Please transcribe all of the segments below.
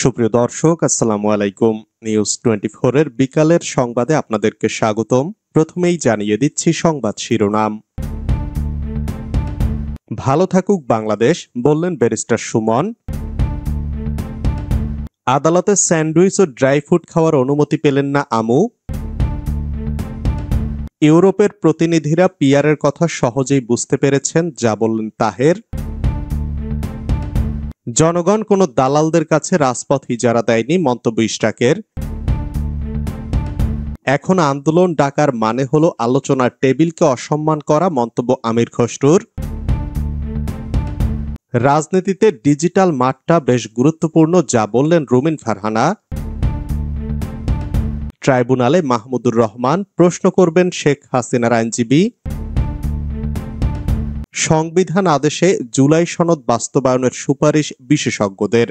সুপ্রিয় দর্শক, আসসালামু আলাইকুম। নিউজ 24 এর বিকালের সংবাদে আপনাদেরকে স্বাগতম। প্রথমেই জানিয়ে দিচ্ছি সংবাদ শিরোনাম। ভালো থাকুক বাংলাদেশ, বললেন ব্যারিস্টার সুমন। আদালতে স্যান্ডউইচ ও ড্রাই ফ্রুট খাওয়ার অনুমতি পেলেন না আমু। ইউরোপের প্রতিনিধিরা পিয়ারের কথা সহজেই বুঝতে পেরেছেন, যা বললেন তাহের। জনগণ কোনো দালালদের কাছে রাজপথ ইজারা দেয়নি, মন্তব্য ইশরাকের। এখন আন্দোলন ডাকার মানে হলো আলোচনার টেবিলকে অসম্মান করা, মন্তব্য আমির খসরুর। রাজনীতিতে ডিজিটাল মাঠটা বেশ গুরুত্বপূর্ণ, যা বললেন রুমিন ফারহানা। ট্রাইব্যুনালে মাহমুদুর রহমান, প্রশ্ন করবেন শেখ হাসিনার আইনজীবী। সংবিধান আদেশে জুলাই সনদ বাস্তবায়নের সুপারিশ বিশেষজ্ঞদের।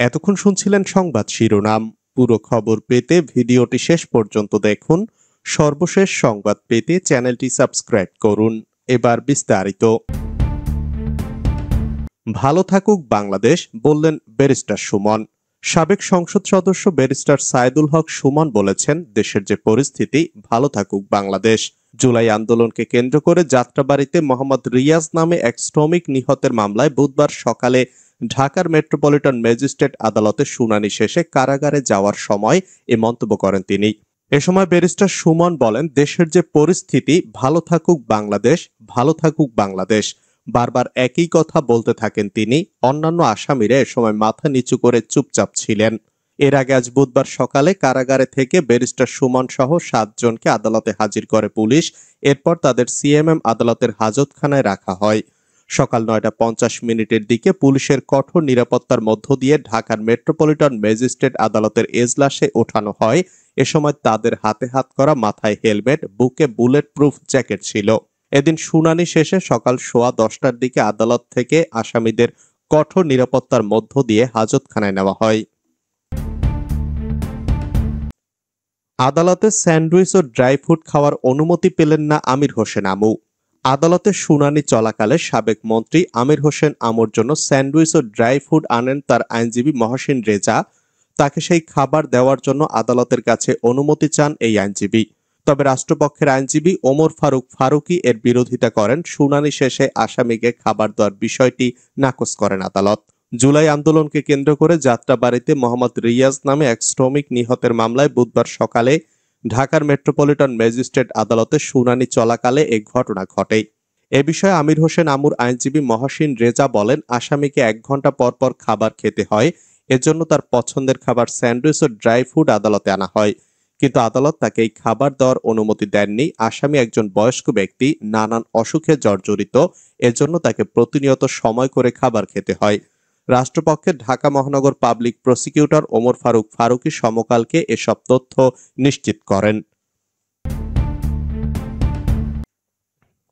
এতক্ষণ শুনছিলেন সংবাদ শিরোনাম। পুরো খবর পেতে ভিডিওটি শেষ পর্যন্ত দেখুন। সর্বশেষ সংবাদ পেতে চ্যানেলটি সাবস্ক্রাইব করুন। এবার বিস্তারিত। ভালো থাকুক বাংলাদেশ, বললেন ব্যারিস্টার সুমন। সাবেক সংসদ সদস্য ব্যারিস্টার সাইদুল হক সুমন বলেছেন, দেশের যে পরিস্থিতি, ভালো থাকুক বাংলাদেশ। জুলাই আন্দোলনকে কেন্দ্র করে যাত্রাবাড়ীতে মোহাম্মদ রিয়াজ নামে এক শ্রমিক নিহতের মামলায় বুধবার সকালে ঢাকার মেট্রোপলিটন ম্যাজিস্ট্রেট আদালতে শুনানি শেষে কারাগারে যাওয়ার সময় এ মন্তব্য করেন তিনি। এ সময় ব্যারিস্টার সুমন বলেন, দেশের যে পরিস্থিতি, ভালো থাকুক বাংলাদেশ, ভালো থাকুক বাংলাদেশ। বারবার একই কথা বলতে থাকেন তিনি। অন্যান্য আসামিরা এ সময় মাথা নিচু করে চুপচাপ ছিলেন। এর আগে আজ বুধবার সকালে কারাগারে থেকে ব্যারিস্টার সুমন সহ 7 জনকে আদালতে হাজির করে পুলিশ। এরপর তাদের সিএমএম আদালতের হাজতখানায় রাখা হয়। সকাল 9:50 দিকে পুলিশের কঠোর নিরাপত্তার মধ্য দিয়ে ঢাকার মেট্রোপলিটন ম্যাজিস্ট্রেট আদালতের এজলাসে ওঠানো হয়। এ সময় তাদের হাতে হাত করা, মাথায় হেলমেট, বুকে বুলেট প্রুফ জ্যাকেট ছিল। এদিন শুনানি শেষে সকাল 10:15 দিকে আদালত থেকে আসামিদের কঠোর নিরাপত্তার মধ্য দিয়ে হাজতখানায় নেওয়া হয়। আদালতে স্যান্ডউইচ ও ড্রাই ফ্রুট খাওয়ার অনুমতি পেলেন না আমির হোসেন আমু। আদালতে শুনানি চলাকালে সাবেক মন্ত্রী আমির হোসেন আমুর জন্য স্যান্ডউইচ ও ড্রাই ফ্রুট আনেন তার আইনজীবী মহসিন রেজা। তাকে সেই খাবার দেওয়ার জন্য আদালতের কাছে অনুমতি চান এই আইনজীবী। তবে রাষ্ট্রপক্ষের আইনজীবী ওমর ফারুক ফারুকী এর বিরোধিতা করেন। শুনানি শেষে আসামিকে খাবার দেওয়ার বিষয়টি নাকচ করেন আদালত। জুলাই আন্দোলনকে কেন্দ্র করে যাত্রাবাড়ীতে মোহাম্মদ রিয়াজ নামে এক শ্রমিক নিহতের মামলায় বুধবার সকালে ঢাকার মেট্রোপলিটন ম্যাজিস্ট্রেট আদালতে শুনানি চলাকালে এই ঘটনা ঘটে। এ বিষয়ে আমির হোসেন আমুর আইনজীবী মহসিন রেজা বলেন, আসামিকে 1 ঘন্টা পর পর খাবার খেতে হয়। এজন্য তার পছন্দের খাবার স্যান্ডউইচ ও ড্রাই ফ্রুট আদালতে আনা হয়। কিন্তু আদালত তাকে এই খাবার দেওয়ার অনুমতি দেননি। আসামি একজন বয়স্ক ব্যক্তি, নানান অসুখে জর্জরিত। এজন্য তাকে প্রতিনিয়ত সময় করে খাবার খেতে হয়। রাষ্ট্রপক্ষের ঢাকা মহানগর পাবলিক প্রসিকিউটর ওমর ফারুক ফারুকী সমকালকে এসব তথ্য নিশ্চিত করেন।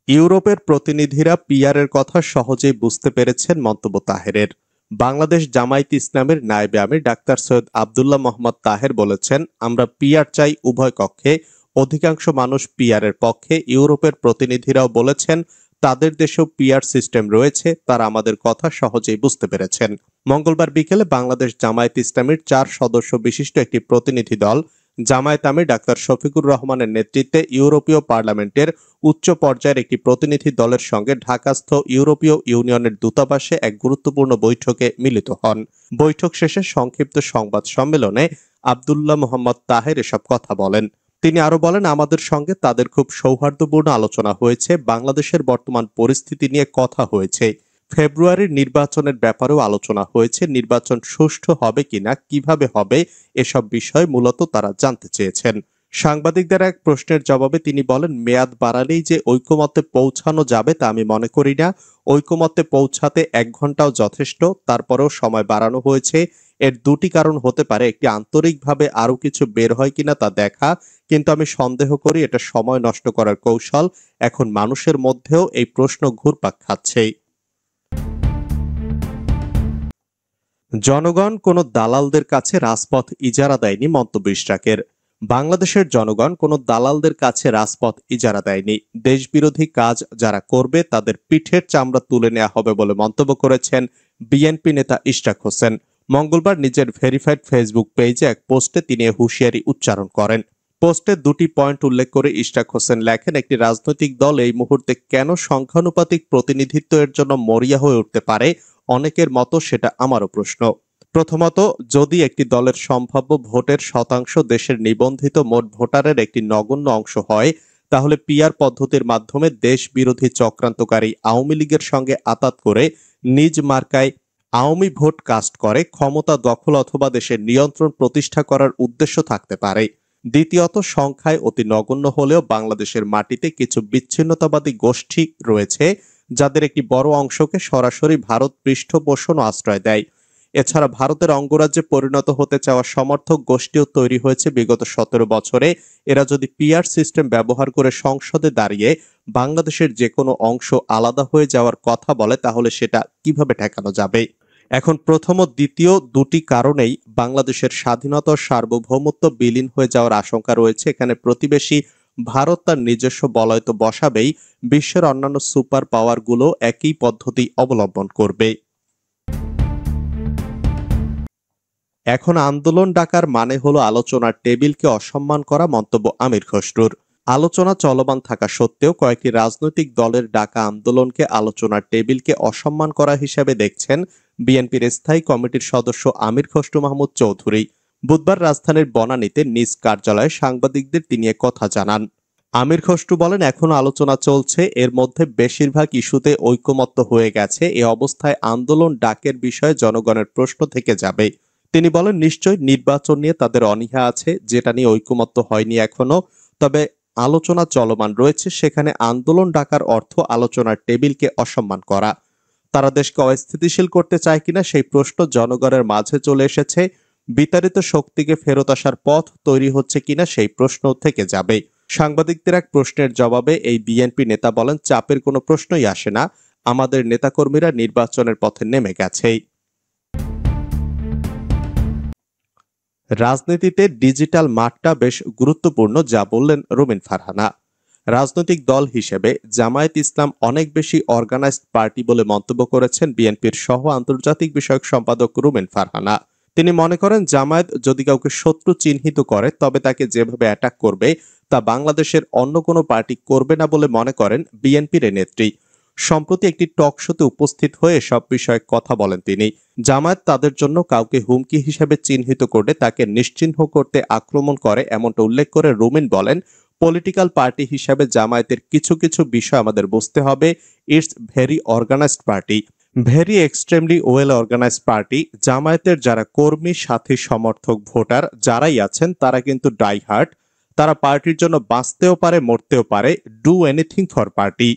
ইউরোপের প্রতিনিধিরা পিয়ারের কথা সহজেই বুঝতে পেরেছেন, মন্তব্য তাহেরের। বাংলাদেশ জামায়াতে ইসলামের নায়েবে আমির ডাক্তার সৈয়দ আব্দুল্লাহ মোহাম্মদ তাহের বলেছেন, আমরা পিয়ার চাই উভয় কক্ষে। অধিকাংশ মানুষ পিয়ারের পক্ষে। ইউরোপের প্রতিনিধিরাও বলেছেন তাদের দেশেও পিয়ার সিস্টেম রয়েছে, তারা আমাদের কথা সহজেই বুঝতে পেরেছেন। মঙ্গলবার বিকেলে বাংলাদেশ জামায়াতে ইসলামীর 4 সদস্য বিশিষ্ট একটি প্রতিনিধি দল জামায়াত আমির ডাক্তার শফিকুর রহমানের নেতৃত্বে ইউরোপীয় পার্লামেন্টের উচ্চ পর্যায়ের একটি প্রতিনিধি দলের সঙ্গে ঢাকাস্থ ইউরোপীয় ইউনিয়নের দূতাবাসে এক গুরুত্বপূর্ণ বৈঠকে মিলিত হন। বৈঠক শেষে সংক্ষিপ্ত সংবাদ সম্মেলনে আব্দুল্লাহ মোহাম্মদ তাহের এসব কথা বলেন। তিনি আরো বলেন, আমাদের সঙ্গে তাদের খুব সৌহার্দ্যপূর্ণ আলোচনা হয়েছে। বাংলাদেশের বর্তমান পরিস্থিতি নিয়ে কথা হয়েছে। ফেব্রুয়ারির নির্বাচনের ব্যাপারেও আলোচনা হয়েছে। নির্বাচন সুষ্ঠু হবে কিনা, কিভাবে হবে, এসব বিষয় মূলত তারা জানতে চেয়েছেন। সাংবাদিকদের এক প্রশ্নের জবাবে তিনি বলেন, মেয়াদ বাড়ালেই যে ঐকমত্যে পৌঁছানো যাবে তা আমি মনে করি না। ঐকমত্যে পৌঁছাতে 1 ঘন্টাও যথেষ্ট। তারপরেও সময় বাড়ানো হয়েছে। এর 2টি কারণ হতে পারে। একটি, আন্তরিকভাবে আরো কিছু বের হয় কিনা তা দেখা, কিন্তু আমি সন্দেহ করি এটা সময় নষ্ট করার কৌশল। এখন মানুষের মধ্যেও এই প্রশ্ন ঘুরপাক খাচ্ছেই। জনগণ কোনো দালালদের কাছে রাজপথ ইজারা দেয়নি, মন্তব্য ইশরাকের। বাংলাদেশের জনগণ কোনো দালালদের কাছে রাজপথ ইজারা দেয়নি। দেশবিরোধী কাজ যারা করবে তাদের পিঠের চামড়া তুলে নেওয়া হবে বলে মন্তব্য করেছেন বিএনপি নেতা ইশরাক হোসেন। মঙ্গলবার নিজের ভেরিফাইড ফেসবুক পেজে এক পোস্টে তিনি এ হুঁশিয়ারি উচ্চারণ করেন। পোস্টে দুটি পয়েন্ট উল্লেখ করে ইশরাক হোসেন লেখেন, একটি রাজনৈতিক দল এই মুহূর্তে কেন সংখ্যানুপাতিক প্রতিনিধিত্ব এর জন্য মরিয়া হয়ে উঠতে পারে, অনেকের মতো সেটা আমারও প্রশ্ন। প্রথমত, যদি একটি দলের সম্ভাব্য ভোটের শতাংশ দেশের নিবন্ধিত মোট ভোটারের একটি নগণ্য অংশ হয়, তাহলে পিআর পদ্ধতির মাধ্যমে দেশ বিরোধী চক্রান্তকারী আওয়ামী লীগের সঙ্গে আতাত করে নিজ মার্কায় আওয়ামী ভোট কাস্ট করে ক্ষমতা দখল অথবা দেশের নিয়ন্ত্রণ প্রতিষ্ঠা করার উদ্দেশ্য থাকতে পারে। দ্বিতীয়ত, সংখ্যায় অতি নগণ্য হলেও বাংলাদেশের মাটিতে কিছু বিচ্ছিন্নতাবাদী গোষ্ঠী রয়েছে যাদের একটি বড় অংশকে সরাসরি ভারত পৃষ্ঠপোষণ ও আশ্রয় দেয়। এছাড়া ভারতের অঙ্গরাজ্যে পরিণত হতে চাওয়া সমর্থক গোষ্ঠীও তৈরি হয়েছে বিগত 17 বছরে। এরা যদি পিআর সিস্টেম ব্যবহার করে সংসদে দাঁড়িয়ে বাংলাদেশের যে কোনো অংশ আলাদা হয়ে যাওয়ার কথা বলে, তাহলে সেটা কিভাবে ঠেকানো যাবে? এখন প্রথম ও দ্বিতীয় দুটি কারণেই বাংলাদেশের স্বাধীনতা ও সার্বভৌমত্ব বিলীন হয়ে যাওয়ার আশঙ্কা রয়েছে। এখানে প্রতিবেশী ভারত তার নিজস্ব বলয় তো বসাবেই, বিশ্বের অন্যান্য সুপার পাওয়ারগুলো একই পদ্ধতি অবলম্বন করবে। এখন আন্দোলন ডাকার মানে হলো আলোচনার টেবিলকে অসম্মান করা, মন্তব্য আমির খসরুর। আলোচনা চলমান থাকা সত্ত্বেও কয়েকটি রাজনৈতিক দলের ডাকা আন্দোলনকে আলোচনার টেবিলকে অসম্মান করা হিসেবে দেখছেন বিএনপির স্থায়ী কমিটির সদস্য আমির খসরু মাহমুদ চৌধুরী। বুধবার রাজধানীর বনানীতে নিজ কার্যালয়ে সাংবাদিকদের তিনি কথা জানান। আমির খসরু বলেন, এখনো আলোচনা চলছে, এর মধ্যে বেশিরভাগ ইস্যুতে ঐকমত্য হয়ে গেছে। এ অবস্থায় আন্দোলন ডাকের বিষয়ে জনগণের প্রশ্ন থেকে যাবে। তিনি বলেন, নিশ্চয় নির্বাচন নিয়ে তাদের অনীহা আছে, যেটা নিয়ে ঐকমত্য হয়নি এখনো, তবে আলোচনা চলমান রয়েছে। সেখানে আন্দোলন ডাকার অর্থ আলোচনার টেবিলকে অসম্মান করা। তারা দেশকে অস্থিতিশীল করতে চায় কিনা সেই প্রশ্ন জনগণের মাঝে চলে এসেছে। বিতাড়িত শক্তিকে ফেরত আসার পথ তৈরি হচ্ছে কিনা সেই প্রশ্ন থেকে যাবে। সাংবাদিকদের এক প্রশ্নের জবাবে এই বিএনপি নেতা বলেন, চাপের কোনো প্রশ্নই আসে না, আমাদের নেতাকর্মীরা নির্বাচনের পথে নেমে গেছে। রাজনীতিতে ডিজিটাল মাঠটা বেশ গুরুত্বপূর্ণ, যা বললেন রুমিন ফারহানা। রাজনৈতিক দল হিসেবে জামায়াত ইসলাম অনেক বেশি অর্গানাইজড পার্টি বলে মন্তব্য করেছেন বিএনপির সহ আন্তর্জাতিক বিষয়ক সম্পাদক রুমিন ফারহানা। তিনি মনে করেন, জামায়াত যদি কাউকে শত্রু চিহ্নিত করে তবে তাকে যেভাবে অ্যাটাক করবে তা বাংলাদেশের অন্য কোনো পার্টি করবে না বলে মনে করেন বিএনপির নেত্রী। সম্প্রতি একটি টক শোতে উপস্থিত হয়ে সব বিষয়ে কথা বলেন তিনি। জামায়াত তাদের জন্য কাউকে হুমকি হিসেবে চিহ্নিত করলে তাকে নিশ্চিহ্ন করতে আক্রমণ করে, এমনটা উল্লেখ করে রুমিন বলেন, পলিটিক্যাল পার্টি হিসাবে জামায়াতের কিছু কিছু বিষয় আমাদের বুঝতে হবে। It's very organized party, very extremely well organized party. জামায়াতের যারা কর্মী, সাথী, সমর্থক, ভোটার যারাই আছেন তারা কিন্তু ডাই হার্ট। তারা পার্টির জন্য বাঁচতেও পারে, মরতেও পারে। Do anything for party.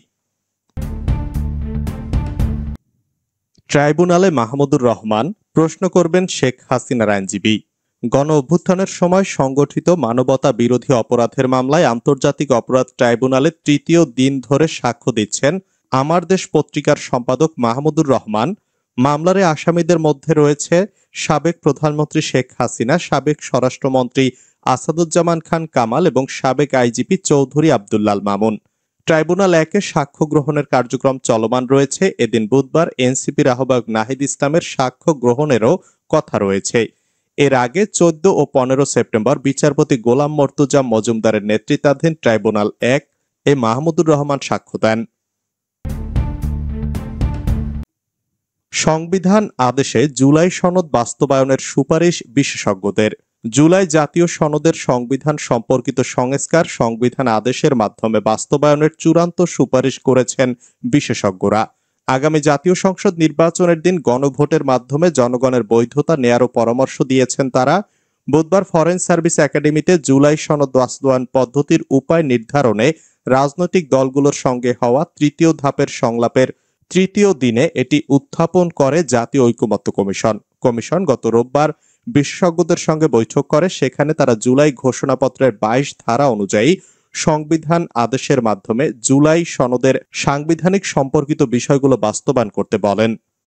ট্রাইব্যুনালে মাহমুদুর রহমান, প্রশ্ন করবেন শেখ হাসিনার আইনজীবী। গণ অভ্যুত্থানের সময় সংগঠিত মানবতা বিরোধী অপরাধের মামলায় আন্তর্জাতিক অপরাধ ট্রাইব্যুনালে তৃতীয় দিন ধরে সাক্ষ্য দিচ্ছেন আমার দেশ পত্রিকার সম্পাদক মাহমুদুর রহমান। মামলার আসামিদের মধ্যে রয়েছে সাবেক প্রধানমন্ত্রী শেখ হাসিনা, সাবেক স্বরাষ্ট্রমন্ত্রী আসাদুজ্জামান খান কামাল এবং সাবেক আইজিপি চৌধুরী আব্দুল্লাল মামুন। ট্রাইব্যুনাল 1-এ সাক্ষ্য গ্রহণের কার্যক্রম চলমান রয়েছে। এদিন বুধবার এনসিপির আহ্বায়ক নাহিদ ইসলামের সাক্ষ্য গ্রহণেরও কথা রয়েছে। এর আগে 14 ও 15 সেপ্টেম্বর বিচারপতি গোলাম মর্তুজা মজুমদারের নেতৃত্বাধীন ট্রাইব্যুনাল 1-এ মাহমুদুর রহমান সাক্ষ্য দেন। সংবিধান আদেশে জুলাই সনদ বাস্তবায়নের সুপারিশ বিশেষজ্ঞদের। জুলাই জাতীয় সনদের সংবিধান সম্পর্কিত সংস্কার সংবিধান আদেশের মাধ্যমে বাস্তবায়নের চূড়ান্ত সুপারিশ করেছেন বিশেষজ্ঞরা। আগামী জাতীয় সংসদ নির্বাচনের দিন গণভোটের মাধ্যমে জনগণের বৈধতা নেয়ারও পরামর্শ দিয়েছেন তারা। বুধবার ফরেন সার্ভিস একাডেমিতে জুলাই সনদ বাস্তবায়ন পদ্ধতির উপায় নির্ধারণে রাজনৈতিক দলগুলোর সঙ্গে হওয়া তৃতীয় ধাপের সংলাপের তৃতীয় দিনে এটি উত্থাপন করে জাতীয় ঐকমত্য কমিশন গত রোববার বিশেষজ্ঞদের সঙ্গে বৈঠক করে। সেখানে তারা জুলাই ঘোষণাপত্রের 22 ধারা অনুযায়ী সংবিধান আদেশের মাধ্যমে জুলাই সনদের সাংবিধানিক সম্পর্কিত বিষয়গুলো বাস্তবায়ন করতে বলেন।